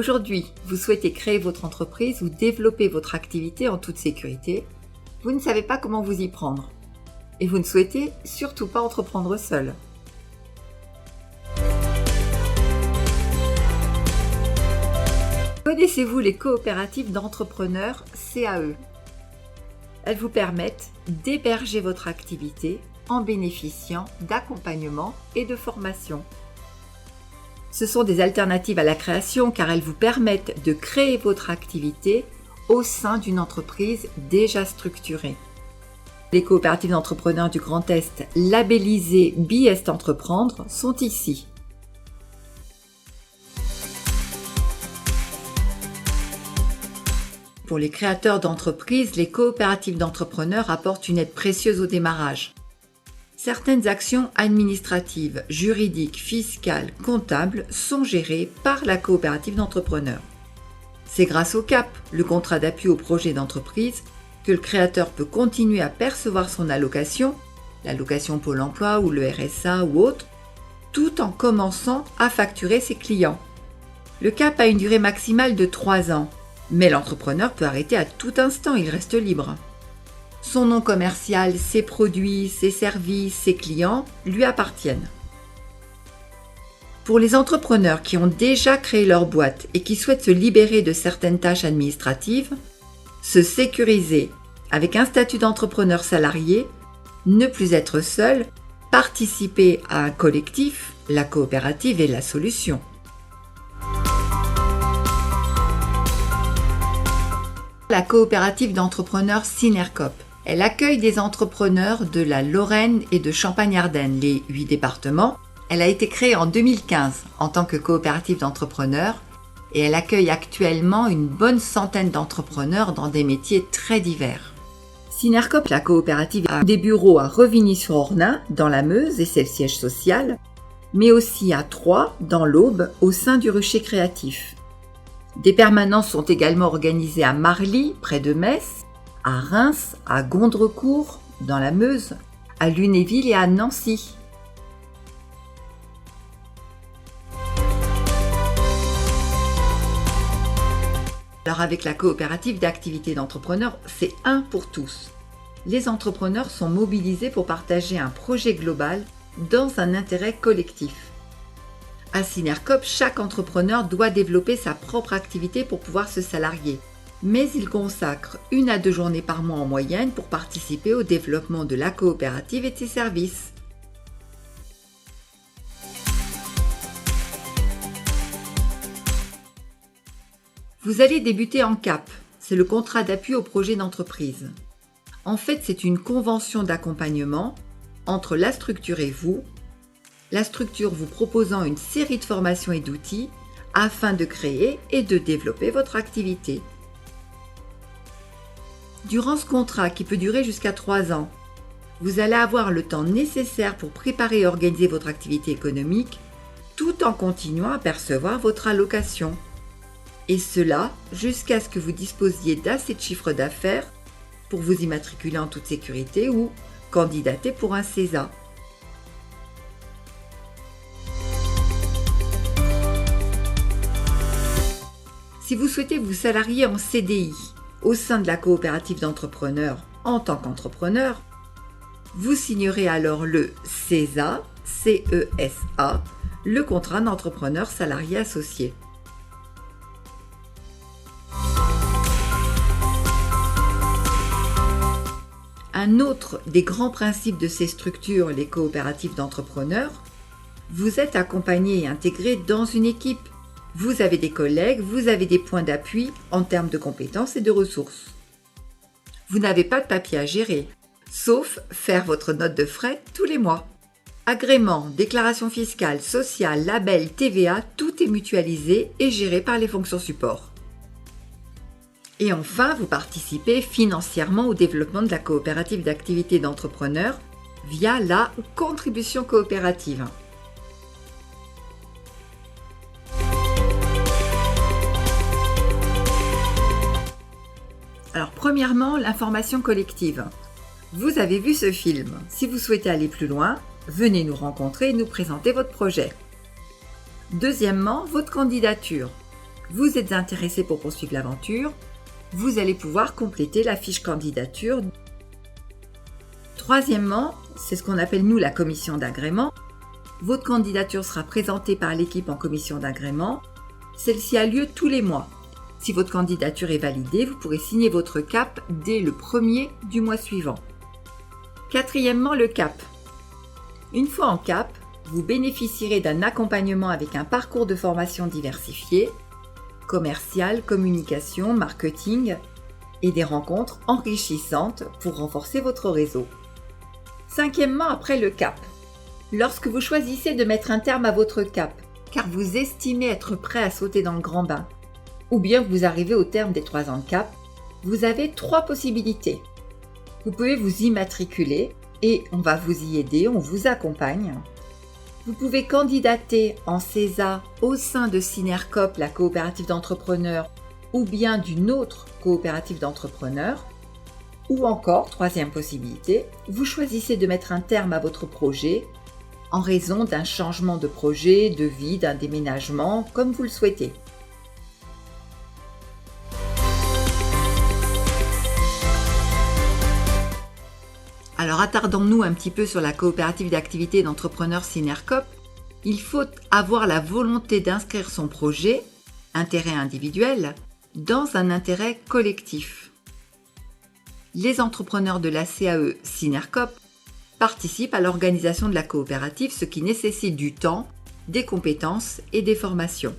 Aujourd'hui, vous souhaitez créer votre entreprise ou développer votre activité en toute sécurité. Vous ne savez pas comment vous y prendre. Et vous ne souhaitez surtout pas entreprendre seul. Connaissez-vous les coopératives d'entrepreneurs CAE? Elles vous permettent d'héberger votre activité en bénéficiant d'accompagnement et de formation. Ce sont des alternatives à la création car elles vous permettent de créer votre activité au sein d'une entreprise déjà structurée. Les coopératives d'entrepreneurs du Grand Est labellisées Biest Entreprendre sont ici. Pour les créateurs d'entreprises, les coopératives d'entrepreneurs apportent une aide précieuse au démarrage. Certaines actions administratives, juridiques, fiscales, comptables sont gérées par la coopérative d'entrepreneurs. C'est grâce au CAP, le contrat d'appui au projet d'entreprise, que le créateur peut continuer à percevoir son allocation, l'allocation Pôle emploi ou le RSA ou autre, tout en commençant à facturer ses clients. Le CAP a une durée maximale de 3 ans. Mais l'entrepreneur peut arrêter à tout instant, il reste libre. Son nom commercial, ses produits, ses services, ses clients lui appartiennent. Pour les entrepreneurs qui ont déjà créé leur boîte et qui souhaitent se libérer de certaines tâches administratives, se sécuriser avec un statut d'entrepreneur salarié, ne plus être seul, participer à un collectif, la coopérative est la solution. La coopérative d'entrepreneurs Synercoop. Elle accueille des entrepreneurs de la Lorraine et de Champagne-Ardenne, les 8 départements. Elle a été créée en 2015 en tant que coopérative d'entrepreneurs et elle accueille actuellement une bonne centaine d'entrepreneurs dans des métiers très divers. Synercoop, la coopérative, a des bureaux à Revigny-sur-Ornain, dans la Meuse, et c'est le siège social, mais aussi à Troyes, dans l'Aube, au sein du Rucher Créatif. Des permanences sont également organisées à Marly, près de Metz, à Reims, à Gondrecourt, dans la Meuse, à Lunéville et à Nancy. Alors avec la coopérative d'activité d'entrepreneurs, c'est un pour tous. Les entrepreneurs sont mobilisés pour partager un projet global dans un intérêt collectif. À Synercoop, chaque entrepreneur doit développer sa propre activité pour pouvoir se salarier. Mais il consacre 1 à 2 journées par mois en moyenne pour participer au développement de la coopérative et de ses services. Vous allez débuter en CAP, c'est le contrat d'appui au projet d'entreprise. En fait, c'est une convention d'accompagnement entre la structure et vous, la structure vous proposant une série de formations et d'outils afin de créer et de développer votre activité. Durant ce contrat, qui peut durer jusqu'à 3 ans, vous allez avoir le temps nécessaire pour préparer et organiser votre activité économique tout en continuant à percevoir votre allocation. Et cela jusqu'à ce que vous disposiez d'assez de chiffre d'affaires pour vous immatriculer en toute sécurité ou candidater pour un CESA. Si vous souhaitez vous salarier en CDI au sein de la coopérative d'entrepreneurs en tant qu'entrepreneur, vous signerez alors le CESA, CESA, le contrat d'entrepreneur salarié associé. Un autre des grands principes de ces structures, les coopératives d'entrepreneurs, vous êtes accompagné et intégré dans une équipe. Vous avez des collègues, vous avez des points d'appui en termes de compétences et de ressources. Vous n'avez pas de papier à gérer, sauf faire votre note de frais tous les mois. Agrément, déclaration fiscale, sociale, label, TVA, tout est mutualisé et géré par les fonctions support. Et enfin, vous participez financièrement au développement de la coopérative d'activité d'entrepreneurs via la contribution coopérative. Alors premièrement, l'information collective. Vous avez vu ce film. Si vous souhaitez aller plus loin, venez nous rencontrer et nous présenter votre projet. Deuxièmement, votre candidature. vous êtes intéressé pour poursuivre l'aventure, vous allez pouvoir compléter la fiche candidature. Troisièmement, c'est ce qu'on appelle nous la commission d'agrément. Votre candidature sera présentée par l'équipe en commission d'agrément. Celle-ci a lieu tous les mois. Si votre candidature est validée, vous pourrez signer votre CAP dès le 1er du mois suivant. Quatrièmement, le CAP. Une fois en CAP, vous bénéficierez d'un accompagnement avec un parcours de formation diversifié, commercial, communication, marketing et des rencontres enrichissantes pour renforcer votre réseau. Cinquièmement, après le CAP. Lorsque vous choisissez de mettre un terme à votre CAP, car vous estimez être prêt à sauter dans le grand bain, ou bien que vous arrivez au terme des 3 ans de CAP, vous avez 3 possibilités. Vous pouvez vous immatriculer et on va vous y aider, on vous accompagne. Vous pouvez candidater en CESA au sein de Synercoop, la coopérative d'entrepreneurs, ou bien d'une autre coopérative d'entrepreneurs. Ou encore, troisième possibilité, vous choisissez de mettre un terme à votre projet en raison d'un changement de projet, de vie, d'un déménagement, comme vous le souhaitez. Alors attardons-nous un petit peu sur la coopérative d'activité d'entrepreneurs Synercoop. Il faut avoir la volonté d'inscrire son projet, intérêt individuel, dans un intérêt collectif. Les entrepreneurs de la CAE Synercoop participent à l'organisation de la coopérative, ce qui nécessite du temps, des compétences et des formations.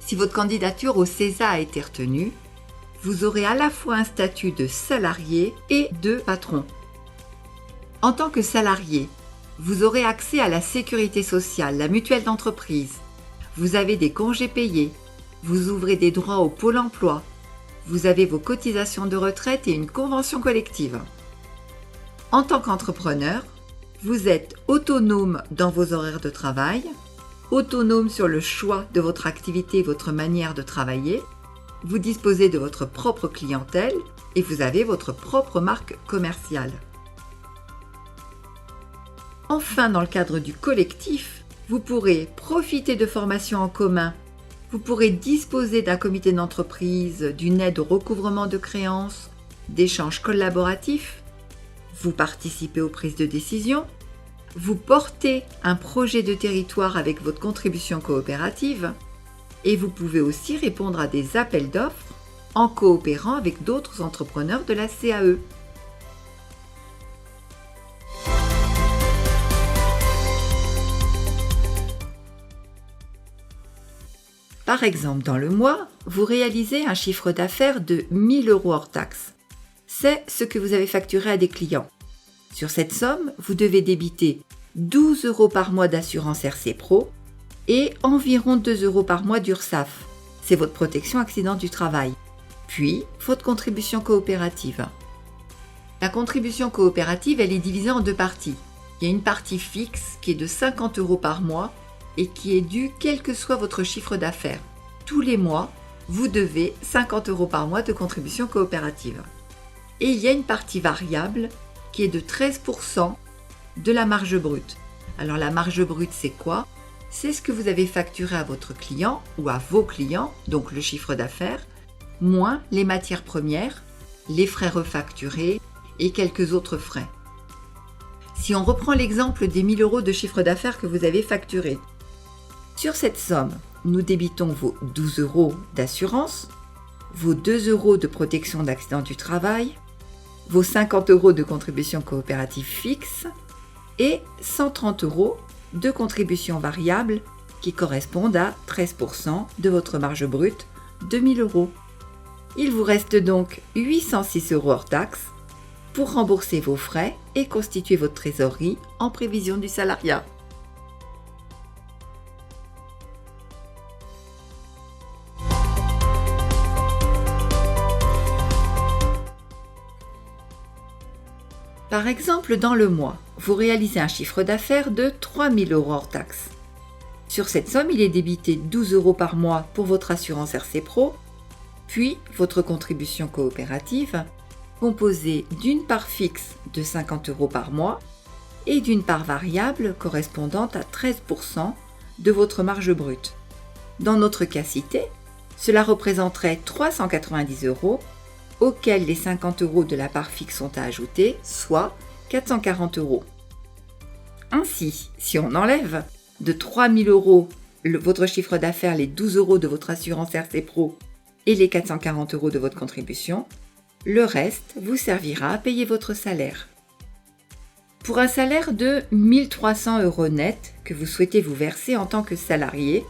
Si votre candidature au CESA a été retenue, vous aurez à la fois un statut de salarié et de patron. En tant que salarié, vous aurez accès à la sécurité sociale, la mutuelle d'entreprise. Vous avez des congés payés. Vous ouvrez des droits au pôle emploi. Vous avez vos cotisations de retraite et une convention collective. En tant qu'entrepreneur, vous êtes autonome dans vos horaires de travail, autonome sur le choix de votre activité et votre manière de travailler. Vous disposez de votre propre clientèle et vous avez votre propre marque commerciale. Enfin, dans le cadre du collectif, vous pourrez profiter de formations en commun. Vous pourrez disposer d'un comité d'entreprise, d'une aide au recouvrement de créances, d'échanges collaboratifs. Vous participez aux prises de décision. Vous portez un projet de territoire avec votre contribution coopérative. Et vous pouvez aussi répondre à des appels d'offres en coopérant avec d'autres entrepreneurs de la CAE. Par exemple, dans le mois, vous réalisez un chiffre d'affaires de 1 000 € hors taxe. C'est ce que vous avez facturé à des clients. Sur cette somme, vous devez débiter 12 € par mois d'assurance RC Pro et environ 2 € par mois d'URSSAF. C'est votre protection accident du travail. Puis, votre contribution coopérative. La contribution coopérative, elle est divisée en 2 parties. Il y a une partie fixe qui est de 50 € par mois et qui est due quel que soit votre chiffre d'affaires. Tous les mois, vous devez 50 € par mois de contribution coopérative. Et il y a une partie variable qui est de 13% de la marge brute. Alors la marge brute, c'est quoi ? C'est ce que vous avez facturé à votre client ou à vos clients, donc le chiffre d'affaires, moins les matières premières, les frais refacturés et quelques autres frais. Si on reprend l'exemple des 1 000 € de chiffre d'affaires que vous avez facturé, sur cette somme, nous débitons vos 12 € d'assurance, vos 2 € de protection d'accident du travail, vos 50 € de contribution coopérative fixe et 130 € de contribution variable qui correspondent à 13% de votre marge brute de 1 000 €. Il vous reste donc 806 € hors taxe pour rembourser vos frais et constituer votre trésorerie en prévision du salariat. Par exemple, dans le mois, vous réalisez un chiffre d'affaires de 3 000 € hors taxe. Sur cette somme, il est débité 12 € par mois pour votre assurance RC Pro, puis votre contribution coopérative composée d'une part fixe de 50 € par mois et d'une part variable correspondant à 13% de votre marge brute. Dans notre cas cité, cela représenterait 390 € auxquels les 50 € de la part fixe sont à ajouter, soit 440 €. Ainsi, si on enlève de 3 000 € votre chiffre d'affaires, les 12 € de votre assurance RC Pro et les 440 € de votre contribution, le reste vous servira à payer votre salaire. Pour un salaire de 1 300 € net que vous souhaitez vous verser en tant que salarié,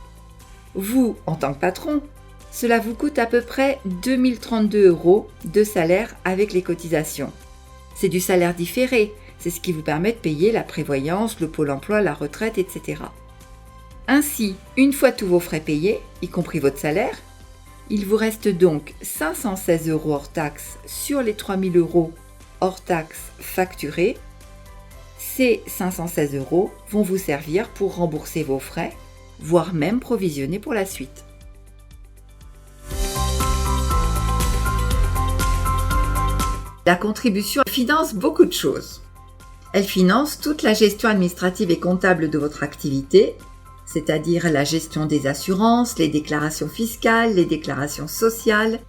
vous, en tant que patron, cela vous coûte à peu près 2 032 € de salaire avec les cotisations. C'est du salaire différé, c'est ce qui vous permet de payer la prévoyance, le pôle emploi, la retraite, etc. Ainsi, une fois tous vos frais payés, y compris votre salaire, il vous reste donc 516 € hors taxes sur les 3 000 € hors taxes facturés. Ces 516 € vont vous servir pour rembourser vos frais, voire même provisionner pour la suite. La contribution finance beaucoup de choses. Elle finance toute la gestion administrative et comptable de votre activité, c'est-à-dire la gestion des assurances, les déclarations fiscales, les déclarations sociales.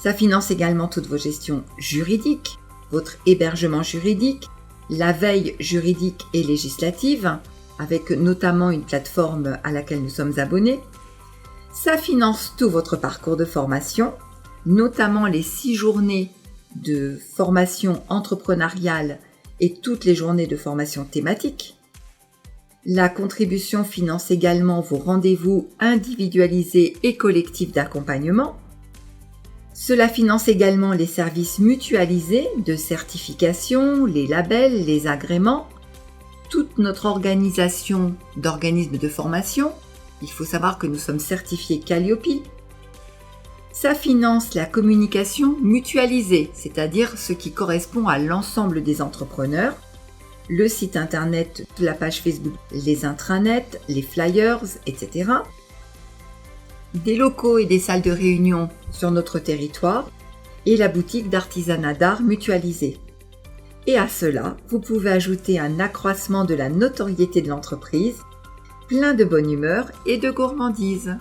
Ça finance également toutes vos gestions juridiques, votre hébergement juridique, la veille juridique et législative, avec notamment une plateforme à laquelle nous sommes abonnés. Ça finance tout votre parcours de formation, notamment les 6 journées de formation entrepreneuriale et toutes les journées de formation thématique. La contribution finance également vos rendez-vous individualisés et collectifs d'accompagnement. Cela finance également les services mutualisés de certification, les labels, les agréments, toute notre organisation d'organismes de formation. Il faut savoir que nous sommes certifiés Calliope. Ça finance la communication mutualisée, c'est-à-dire ce qui correspond à l'ensemble des entrepreneurs, le site internet, la page Facebook, les intranets, les flyers, etc. Des locaux et des salles de réunion sur notre territoire et la boutique d'artisanat d'art mutualisée. Et à cela, vous pouvez ajouter un accroissement de la notoriété de l'entreprise, plein de bonne humeur et de gourmandise.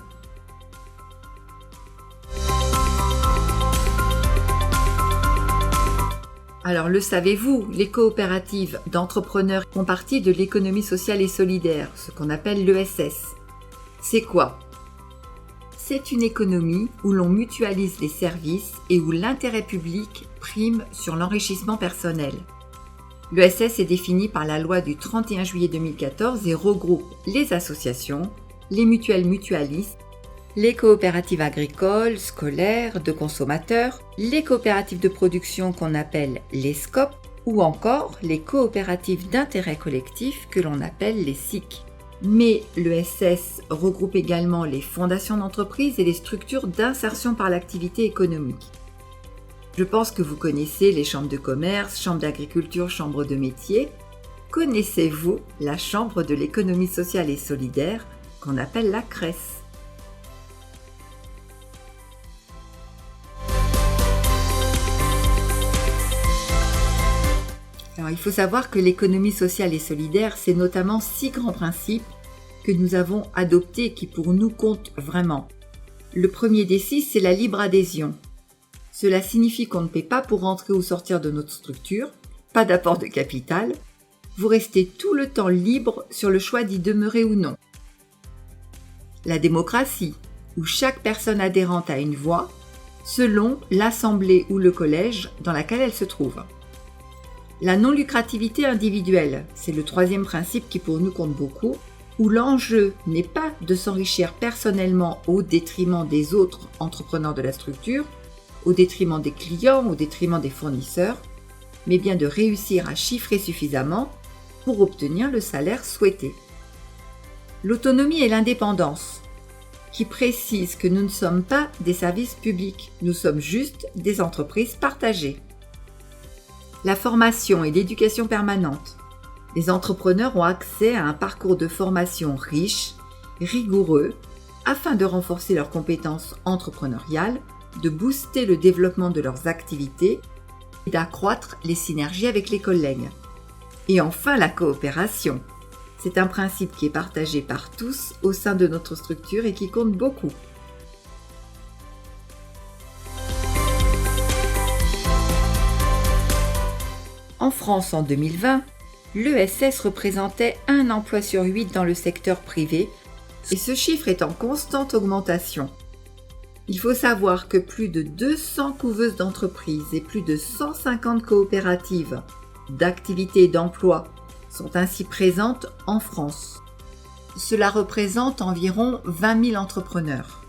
Alors le savez-vous, les coopératives d'entrepreneurs font partie de l'économie sociale et solidaire, ce qu'on appelle l'ESS. C'est quoi ? C'est une économie où l'on mutualise les services et où l'intérêt public prime sur l'enrichissement personnel. L'ESS est défini par la loi du 31 juillet 2014 et regroupe les associations, les mutuelles mutualistes, les coopératives agricoles, scolaires, de consommateurs, les coopératives de production qu'on appelle les SCOP ou encore les coopératives d'intérêt collectif que l'on appelle les SIC. Mais l'ESS regroupe également les fondations d'entreprise et les structures d'insertion par l'activité économique. Je pense que vous connaissez les chambres de commerce, chambres d'agriculture, chambres de métier. Connaissez-vous la chambre de l'économie sociale et solidaire qu'on appelle la CRES ? Alors, il faut savoir que l'économie sociale et solidaire, c'est notamment 6 grands principes que nous avons adoptés et qui pour nous comptent vraiment. Le premier des 6, c'est la libre adhésion. Cela signifie qu'on ne paie pas pour entrer ou sortir de notre structure, pas d'apport de capital. Vous restez tout le temps libre sur le choix d'y demeurer ou non. La démocratie, où chaque personne adhérente a une voix, selon l'assemblée ou le collège dans laquelle elle se trouve. La non-lucrativité individuelle, c'est le troisième principe qui pour nous compte beaucoup, où l'enjeu n'est pas de s'enrichir personnellement au détriment des autres entrepreneurs de la structure, au détriment des clients, au détriment des fournisseurs, mais bien de réussir à chiffrer suffisamment pour obtenir le salaire souhaité. L'autonomie et l'indépendance, qui précise que nous ne sommes pas des services publics, nous sommes juste des entreprises partagées. La formation et l'éducation permanente. Les entrepreneurs ont accès à un parcours de formation riche, rigoureux, afin de renforcer leurs compétences entrepreneuriales, de booster le développement de leurs activités d'accroître les synergies avec les collègues. Et enfin, la coopération. C'est un principe qui est partagé par tous au sein de notre structure et qui compte beaucoup. En France, en 2020, l'ESS représentait 1 emploi sur 8 dans le secteur privé et ce chiffre est en constante augmentation. Il faut savoir que plus de 200 couveuses d'entreprises et plus de 150 coopératives d'activité et d'emploi sont ainsi présentes en France. Cela représente environ 20 000 entrepreneurs.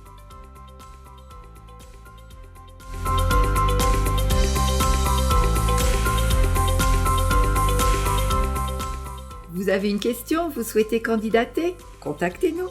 Vous avez une question? Vous souhaitez candidater? Contactez-nous.